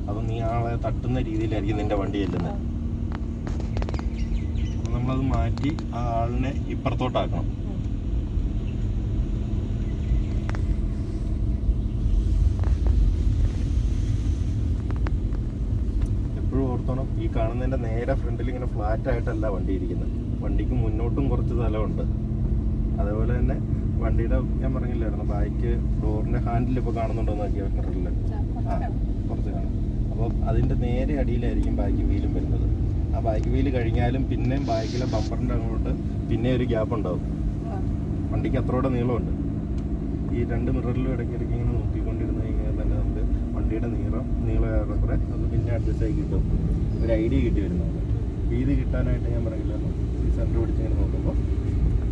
അപ്പം നീ ആളെ തട്ടുന്ന രീതിയിലായിരിക്കും നിന്റെ വണ്ടി ചെല്ലുന്നത്. നമ്മളത് മാറ്റി ആ ആളിനെ ഇപ്പുറത്തോട്ടാക്കണം. എപ്പോഴും ഓർത്തോണം, ഈ കാണുന്നതിൻ്റെ നേരെ ഫ്രണ്ടിൽ ഇങ്ങനെ ഫ്ലാറ്റ് ആയിട്ടല്ല വണ്ടി ഇരിക്കുന്നത്. വണ്ടിക്ക് മുന്നോട്ടും കുറച്ച് സ്ഥലമുണ്ട്. അതേപോലെ തന്നെ വണ്ടിയുടെ ഞാൻ പറഞ്ഞില്ലായിരുന്നു, ബാക്ക് ഡോറിൻ്റെ ഹാൻഡിൽ ഇപ്പോൾ കാണുന്നുണ്ടോന്ന് നോക്കിയാൽ മിററിൽ കുറച്ച് കാണും. അപ്പോൾ അതിൻ്റെ നേരെ അടിയിലായിരിക്കും ബാക്ക് വീലും വരുന്നത്. ആ ബാക്ക് വീല് കഴിഞ്ഞാലും പിന്നെ ബാക്കിലെ ബമ്പറിൻ്റെ അങ്ങോട്ട് പിന്നെ ഒരു ഗ്യാപ്പ് ഉണ്ടാവും. വണ്ടിക്ക് അത്രയോടെ നീളമുണ്ട്. ഈ രണ്ട് മിററിലും ഇടയ്ക്കിടയ്ക്ക് ഇങ്ങനെ നോക്കിക്കൊണ്ടിരുന്ന് കഴിഞ്ഞാൽ തന്നെ നമുക്ക് വണ്ടിയുടെ നീളം ഏറെക്കുറെ അത് പിന്നെ അഡ്ജസ്റ്റ് ആയി കിട്ടും. ഒരു ഐഡിയ കിട്ടി വരുന്നുണ്ട്. വീതി കിട്ടാനായിട്ട് ഞാൻ പറഞ്ഞില്ല, ഈ സെൻറ്റർ പിടിച്ചിങ്ങനെ നോക്കുമ്പോൾ